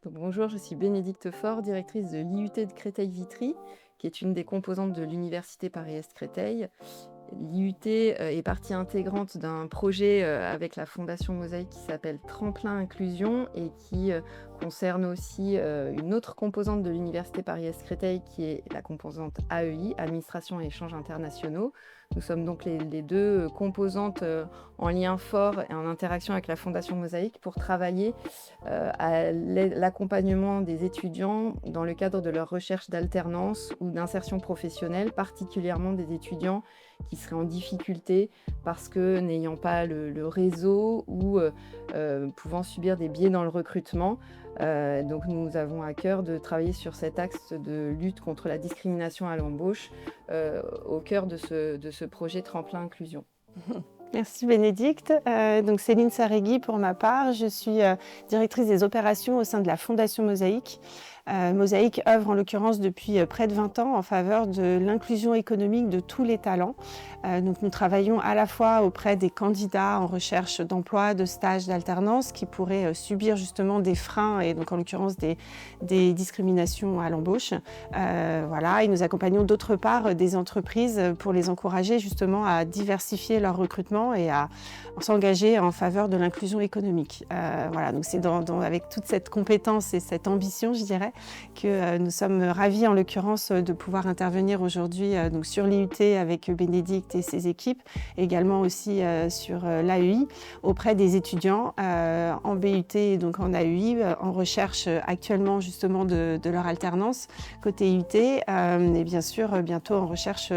Donc, bonjour, je suis Bénédicte Faure, directrice de l'IUT de Créteil-Vitry, qui est une des composantes de l'Université Paris-Est Créteil. L'IUT est partie intégrante d'un projet avec la Fondation Mosaïque qui s'appelle Tremplin Inclusion et qui concerne aussi une autre composante de l'Université Paris-Est Créteil qui est la composante AEI, Administration et Échanges Internationaux. Nous sommes donc les deux composantes en lien fort et en interaction avec la Fondation Mosaïque pour travailler à l'accompagnement des étudiants dans le cadre de leur recherche d'alternance ou d'insertion professionnelle, particulièrement des étudiants qui seraient en difficulté parce que n'ayant pas le réseau ou pouvant subir des biais dans le recrutement. Donc nous avons à cœur de travailler sur cet axe de lutte contre la discrimination à l'embauche au cœur de ce projet Tremplin Inclusion. Merci Bénédicte. Donc Céline Sarregui pour ma part, je suis directrice des opérations au sein de la Fondation Mosaïque. Mosaïque œuvre en l'occurrence depuis près de 20 ans en faveur de l'inclusion économique de tous les talents. Donc nous travaillons à la fois auprès des candidats en recherche d'emploi, de stage, d'alternance qui pourraient subir justement des freins et donc en l'occurrence des discriminations à l'embauche. Et nous accompagnons d'autre part des entreprises pour les encourager justement à diversifier leur recrutement et à s'engager en faveur de l'inclusion économique. Donc c'est avec toute cette compétence et cette ambition, je dirais, que nous sommes ravis en l'occurrence de pouvoir intervenir aujourd'hui sur l'IUT avec Bénédicte et ses équipes, également aussi sur l'AEI auprès des étudiants en BUT et donc en AEI en recherche actuellement justement de leur alternance côté IUT et bien sûr bientôt en recherche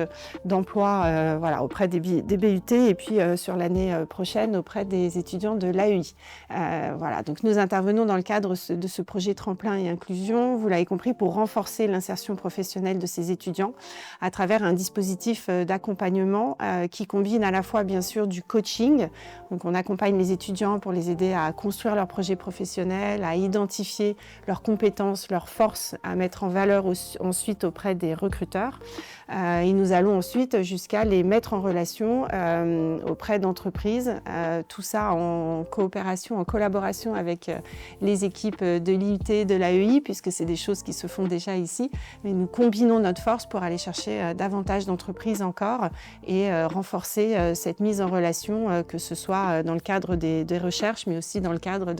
d'emploi auprès des BUT et puis sur l'année prochaine auprès des étudiants de l'AEI. Donc nous intervenons dans le cadre de ce projet Tremplin et Inclusion, vous l'avez compris, pour renforcer l'insertion professionnelle de ces étudiants à travers un dispositif d'accompagnement qui combine à la fois bien sûr du coaching, donc on accompagne les étudiants pour les aider à construire leur projet professionnel, à identifier leurs compétences, leurs forces, à mettre en valeur ensuite auprès des recruteurs. Et nous allons ensuite jusqu'à les mettre en relation auprès d'entreprises, tout ça en coopération, en collaboration avec les équipes de l'IUT, de l'AEI, puisque c'est des choses qui se font déjà ici, mais nous combinons notre force pour aller chercher davantage d'entreprises encore et renforcer cette mise en relation, que ce soit dans le cadre des recherches, mais aussi dans le cadre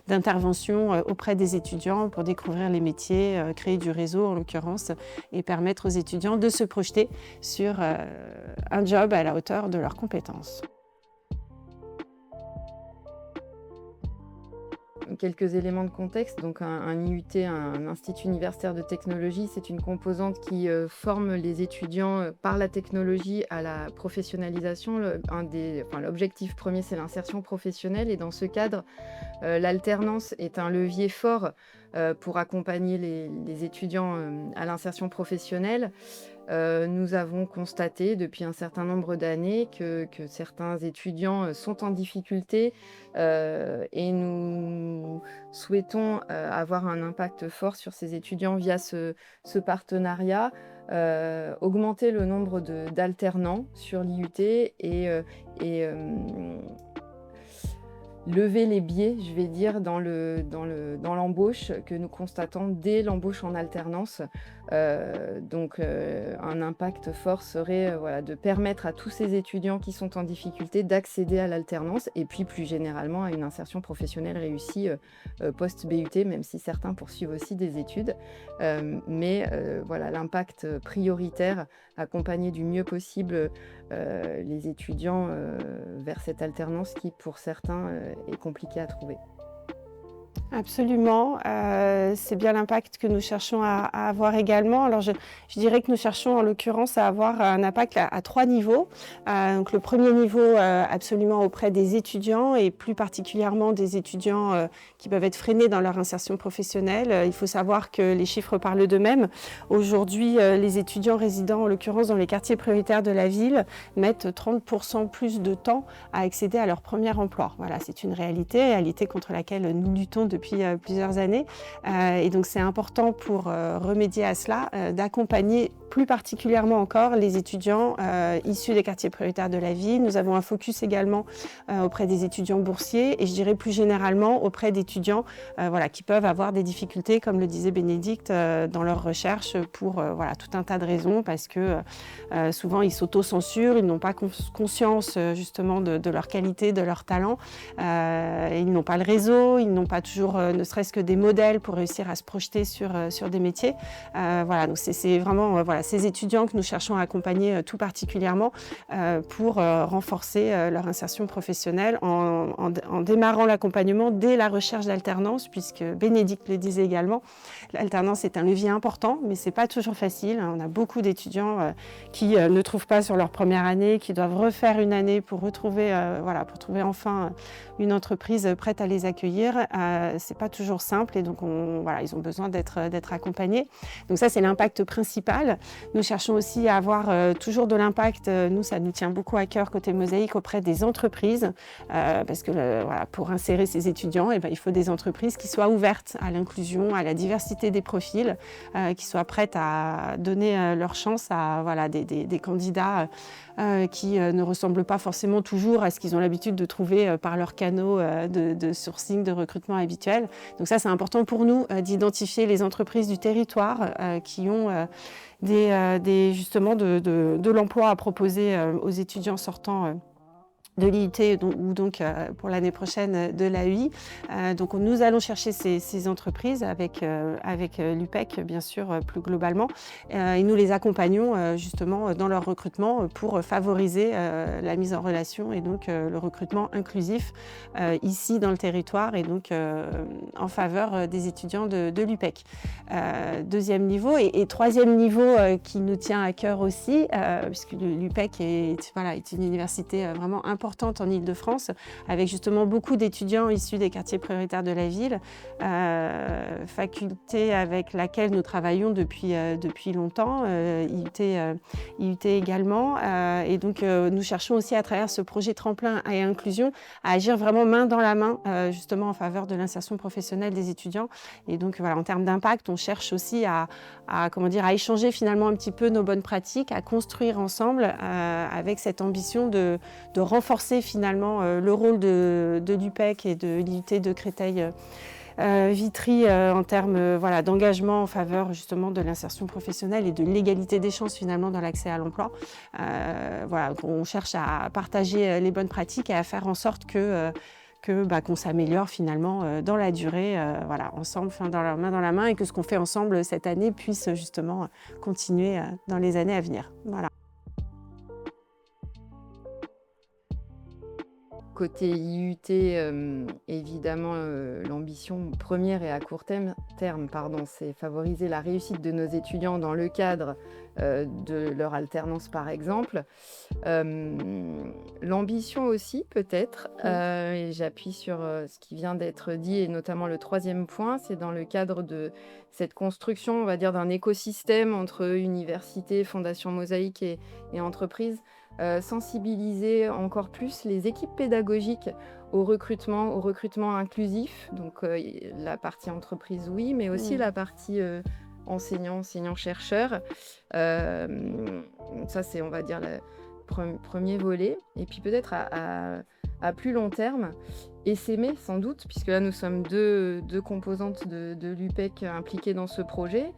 d'interventions auprès des étudiants pour découvrir les métiers, créer du réseau en l'occurrence, et permettre aux étudiants de se projeter sur un job à la hauteur de leurs compétences. Quelques éléments de contexte. Donc un IUT, un Institut universitaire de technologie, c'est une composante qui forme les étudiants par la technologie à la professionnalisation. L'objectif premier, c'est l'insertion professionnelle. Et dans ce cadre, l'alternance est un levier fort pour accompagner les étudiants à l'insertion professionnelle. Nous avons constaté depuis un certain nombre d'années que certains étudiants sont en difficulté et nous souhaitons avoir un impact fort sur ces étudiants via ce partenariat, augmenter le nombre d'alternants sur l'IUT et lever les biais, je vais dire, dans l'embauche que nous constatons dès l'embauche en alternance. Un impact fort serait de permettre à tous ces étudiants qui sont en difficulté d'accéder à l'alternance et puis plus généralement à une insertion professionnelle réussie post-BUT, même si certains poursuivent aussi des études. L'impact prioritaire, accompagner du mieux possible les étudiants vers cette alternance qui, pour certains, est compliquée à trouver. Absolument, c'est bien l'impact que nous cherchons à avoir également. Alors je dirais que nous cherchons en l'occurrence à avoir un impact à 3 niveaux. Donc le premier niveau absolument auprès des étudiants et plus particulièrement des étudiants qui peuvent être freinés dans leur insertion professionnelle. Il faut savoir que les chiffres parlent d'eux-mêmes. Aujourd'hui, les étudiants résidant en l'occurrence dans les quartiers prioritaires de la ville mettent 30% plus de temps à accéder à leur premier emploi. Voilà, c'est une réalité contre laquelle nous luttons depuis plusieurs années. Et donc c'est important pour remédier à cela d'accompagner plus particulièrement encore les étudiants issus des quartiers prioritaires de la ville. Nous avons un focus également auprès des étudiants boursiers et je dirais plus généralement auprès d'étudiants qui peuvent avoir des difficultés, comme le disait Bénédicte, dans leur recherche pour tout un tas de raisons, parce que souvent ils s'auto-censurent, ils n'ont pas conscience justement de leur qualité, de leur talent, ils n'ont pas le réseau, ils n'ont pas toujours ne serait-ce que des modèles pour réussir à se projeter sur des métiers. Donc c'est vraiment ces étudiants que nous cherchons à accompagner tout particulièrement pour renforcer leur insertion professionnelle en démarrant l'accompagnement dès la recherche d'alternance, puisque Bénédicte le disait également, l'alternance est un levier important, mais c'est pas toujours facile. On a beaucoup d'étudiants qui ne trouvent pas sur leur première année, qui doivent refaire une année pour retrouver, pour trouver enfin une entreprise prête à les accueillir. C'est pas toujours simple et donc ils ont besoin d'être accompagnés. Donc ça, c'est l'impact principal. Nous cherchons aussi à avoir toujours de l'impact. Nous, ça nous tient beaucoup à cœur côté Mosaïque auprès des entreprises, parce que pour insérer ces étudiants, il faut des entreprises qui soient ouvertes à l'inclusion, à la diversité des profils, qui soient prêtes à donner leur chance à des candidats qui ne ressemblent pas forcément toujours à ce qu'ils ont l'habitude de trouver par leurs canaux de sourcing, de recrutement habituels. Donc ça, c'est important pour nous d'identifier les entreprises du territoire qui ont justement de l'emploi à proposer aux étudiants sortant de l'IUT ou donc pour l'année prochaine de l'AUI. Donc nous allons chercher ces entreprises avec l'UPEC, bien sûr, plus globalement, et nous les accompagnons justement dans leur recrutement pour favoriser la mise en relation et donc le recrutement inclusif ici dans le territoire et donc en faveur des étudiants de l'UPEC. Deuxième niveau et troisième niveau qui nous tient à cœur aussi, puisque l'UPEC est une université vraiment importante en Île-de-France, avec justement beaucoup d'étudiants issus des quartiers prioritaires de la ville, faculté avec laquelle nous travaillons depuis longtemps, IUT également, et donc nous cherchons aussi à travers ce projet tremplin et inclusion à agir vraiment main dans la main justement en faveur de l'insertion professionnelle des étudiants. Et donc en termes d'impact, on cherche aussi à échanger finalement un petit peu nos bonnes pratiques, à construire ensemble avec cette ambition de renforcer finalement le rôle de l'UPEC et de l'IUT de Créteil-Vitry en termes d'engagement en faveur justement de l'insertion professionnelle et de l'égalité des chances finalement dans l'accès à l'emploi. On cherche à partager les bonnes pratiques et à faire en sorte qu'on s'améliore finalement dans la durée, ensemble, main dans la main, et que ce qu'on fait ensemble cette année puisse justement continuer dans les années à venir. Voilà. Côté IUT, évidemment, l'ambition première et à court terme, c'est favoriser la réussite de nos étudiants dans le cadre de leur alternance, par exemple. L'ambition aussi, peut-être, et j'appuie sur ce qui vient d'être dit, et notamment le troisième point, c'est dans le cadre de cette construction, on va dire, d'un écosystème entre université, Fondation Mosaïque et entreprises, sensibiliser encore plus les équipes pédagogiques au recrutement inclusif, donc la partie entreprise, oui, mais aussi la partie enseignants-chercheurs. Ça, c'est, on va dire, le premier volet. Et puis peut-être à plus long terme, essaimer sans doute, puisque là nous sommes deux composantes de l'UPEC impliquées dans ce projet,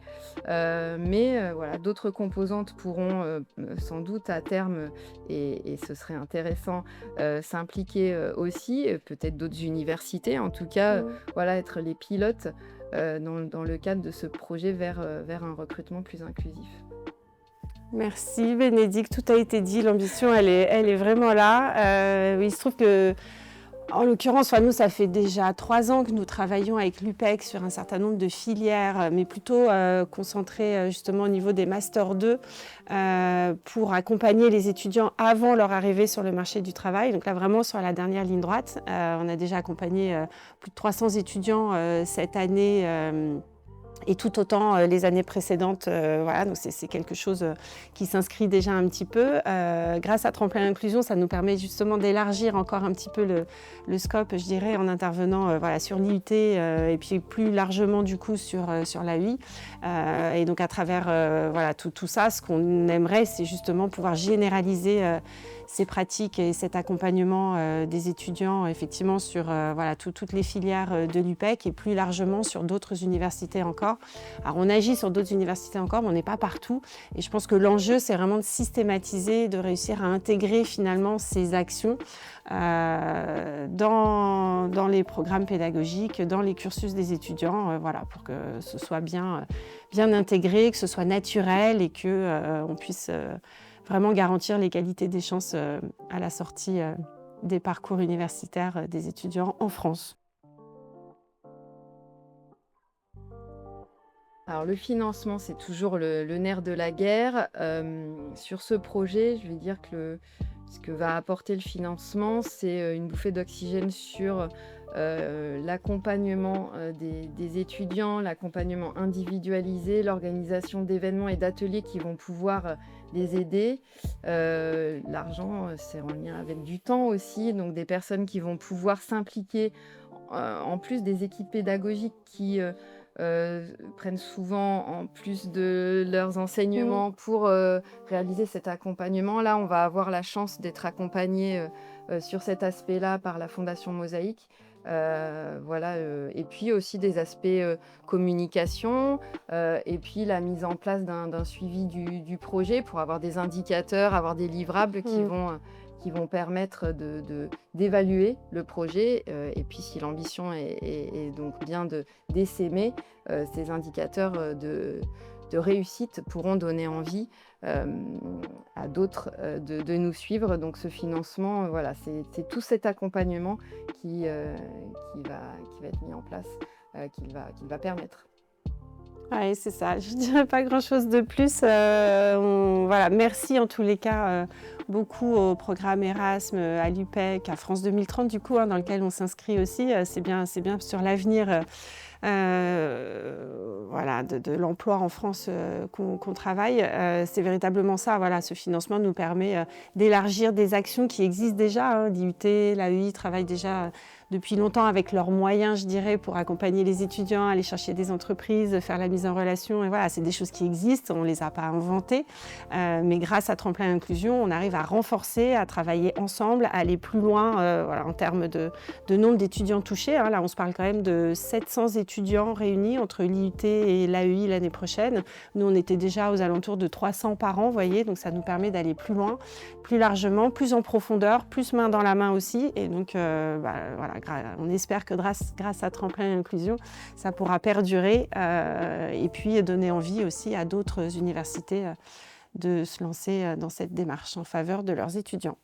mais d'autres composantes pourront sans doute à terme, et ce serait intéressant, s'impliquer aussi, peut-être d'autres universités, en tout cas, être les pilotes dans le cadre de ce projet vers un recrutement plus inclusif. Merci Bénédicte, tout a été dit, l'ambition elle est vraiment là. Il se trouve que, en l'occurrence, nous, ça fait déjà 3 ans que nous travaillons avec l'UPEC sur un certain nombre de filières, mais plutôt concentrées justement au niveau des Master 2 pour accompagner les étudiants avant leur arrivée sur le marché du travail. Donc là, vraiment sur la dernière ligne droite, on a déjà accompagné plus de 300 étudiants cette année et tout autant les années précédentes. Voilà, donc c'est quelque chose qui s'inscrit déjà un petit peu. Grâce à Tremplin Inclusion, ça nous permet justement d'élargir encore un petit peu le scope, je dirais, en intervenant voilà, sur l'IUT et puis plus largement du coup sur la UI. Et donc à travers voilà, tout ça, ce qu'on aimerait, c'est justement pouvoir généraliser ces pratiques et cet accompagnement des étudiants effectivement sur voilà, toutes les filières de l'UPEC et plus largement sur d'autres universités encore. Alors on agit sur d'autres universités encore, mais on n'est pas partout. Et je pense que l'enjeu, c'est vraiment de systématiser, de réussir à intégrer finalement ces actions dans les programmes pédagogiques, dans les cursus des étudiants, voilà, pour que ce soit bien intégré, que ce soit naturel et qu'on puisse vraiment garantir l'égalité des chances à la sortie des parcours universitaires des étudiants en France. Alors le financement, c'est toujours le nerf de la guerre. Sur ce projet, je vais dire que ce que va apporter le financement, c'est une bouffée d'oxygène sur l'accompagnement des étudiants, l'accompagnement individualisé, l'organisation d'événements et d'ateliers qui vont pouvoir les aider. L'argent, c'est en lien avec du temps aussi, donc des personnes qui vont pouvoir s'impliquer, en plus des équipes pédagogiques qui prennent souvent en plus de leurs enseignements pour réaliser cet accompagnement. Là, on va avoir la chance d'être accompagné sur cet aspect-là par la Fondation Mosaïque. Voilà, et puis aussi des aspects communication, et puis la mise en place d'un suivi du projet pour avoir des indicateurs, avoir des livrables qui vont permettre d'évaluer le projet. Et puis si l'ambition est donc bien d'essaimer, ces indicateurs de réussite pourront donner envie à d'autres de nous suivre. Donc ce financement, voilà, c'est tout cet accompagnement qui va être mis en place, qu'il va permettre. Oui, c'est ça. Je ne dirais pas grand-chose de plus. Voilà, merci en tous les cas beaucoup au programme Erasme, à l'UPEC, à France 2030 du coup, dans lequel on s'inscrit aussi. C'est bien sur l'avenir voilà, de l'emploi en France qu'on travaille. C'est véritablement ça. Voilà, ce financement nous permet d'élargir des actions qui existent déjà. L'IUT, l'AEI travaillent déjà depuis longtemps avec leurs moyens, je dirais, pour accompagner les étudiants, aller chercher des entreprises, faire la mise en relation. Et voilà, c'est des choses qui existent, on ne les a pas inventées. Mais grâce à Tremplin Inclusion, on arrive à renforcer, à travailler ensemble, à aller plus loin voilà, en termes de nombre d'étudiants touchés. Là, on se parle quand même de 700 étudiants réunis entre l'IUT et l'AEI l'année prochaine. Nous, on était déjà aux alentours de 300 par an, vous voyez, donc ça nous permet d'aller plus loin, plus largement, plus en profondeur, plus main dans la main aussi. Et donc, voilà, on espère que grâce à Tremplin Inclusion, ça pourra perdurer et puis donner envie aussi à d'autres universités de se lancer dans cette démarche en faveur de leurs étudiants.